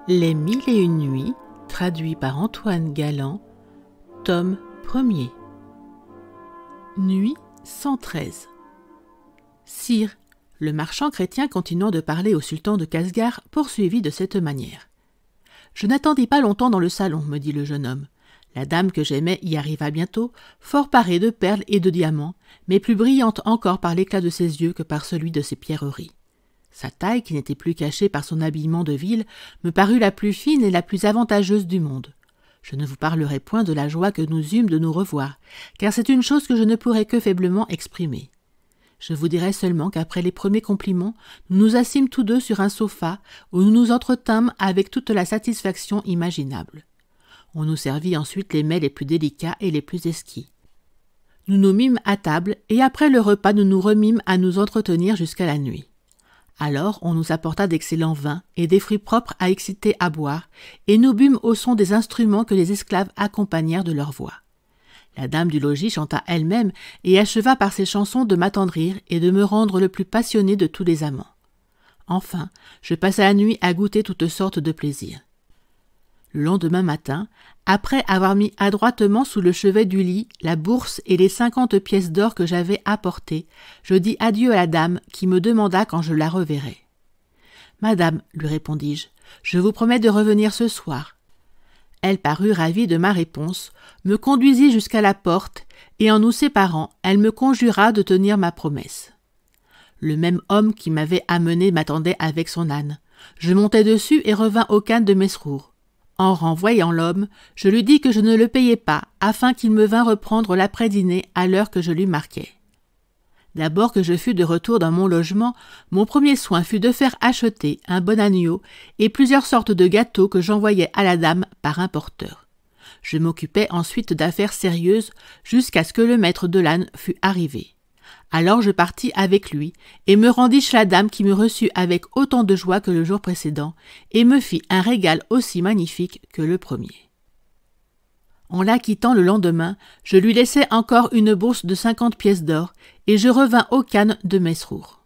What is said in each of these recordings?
Les Mille et une nuits, traduit par Antoine Galland, tome 1er. Nuit 113. Sire, le marchand chrétien continuant de parler au sultan de Casgar poursuivit de cette manière. « Je n'attendis pas longtemps dans le salon, me dit le jeune homme. La dame que j'aimais y arriva bientôt, fort parée de perles et de diamants, mais plus brillante encore par l'éclat de ses yeux que par celui de ses pierreries. Sa taille, qui n'était plus cachée par son habillement de ville, me parut la plus fine et la plus avantageuse du monde. Je ne vous parlerai point de la joie que nous eûmes de nous revoir, car c'est une chose que je ne pourrais que faiblement exprimer. Je vous dirai seulement qu'après les premiers compliments, nous nous assîmes tous deux sur un sofa, où nous nous entretînmes avec toute la satisfaction imaginable. On nous servit ensuite les mets les plus délicats et les plus exquis. Nous nous mîmes à table, et après le repas nous nous remîmes à nous entretenir jusqu'à la nuit. Alors on nous apporta d'excellents vins et des fruits propres à exciter à boire, et nous bûmes au son des instruments que les esclaves accompagnèrent de leur voix. La dame du logis chanta elle-même et acheva par ses chansons de m'attendrir et de me rendre le plus passionné de tous les amants. Enfin, je passai la nuit à goûter toutes sortes de plaisirs. Le lendemain matin, après avoir mis adroitement sous le chevet du lit la bourse et les 50 pièces d'or que j'avais apportées, je dis adieu à la dame qui me demanda quand je la reverrais. « Madame, lui répondis-je, je vous promets de revenir ce soir. » Elle parut ravie de ma réponse, me conduisit jusqu'à la porte, et en nous séparant, elle me conjura de tenir ma promesse. Le même homme qui m'avait amené m'attendait avec son âne. Je montai dessus et revins au khan de Mesrour. En renvoyant l'homme, je lui dis que je ne le payais pas, afin qu'il me vînt reprendre l'après-dîner à l'heure que je lui marquais. D'abord que je fus de retour dans mon logement, mon premier soin fut de faire acheter un bon agneau et plusieurs sortes de gâteaux que j'envoyais à la dame par un porteur. Je m'occupais ensuite d'affaires sérieuses jusqu'à ce que le maître de l'âne fût arrivé. Alors je partis avec lui et me rendis chez la dame qui me reçut avec autant de joie que le jour précédent et me fit un régal aussi magnifique que le premier. En la quittant le lendemain, je lui laissai encore une bourse de 50 pièces d'or et je revins au khan de Mesrour.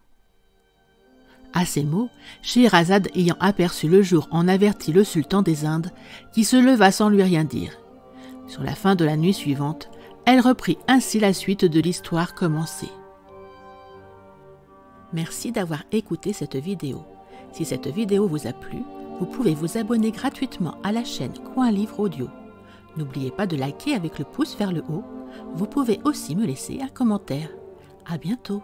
À ces mots, Scheherazade ayant aperçu le jour en avertit le sultan des Indes, qui se leva sans lui rien dire. Sur la fin de la nuit suivante, elle reprit ainsi la suite de l'histoire commencée. Merci d'avoir écouté cette vidéo. Si cette vidéo vous a plu, vous pouvez vous abonner gratuitement à la chaîne Coin Livre Audio. N'oubliez pas de liker avec le pouce vers le haut. Vous pouvez aussi me laisser un commentaire. À bientôt.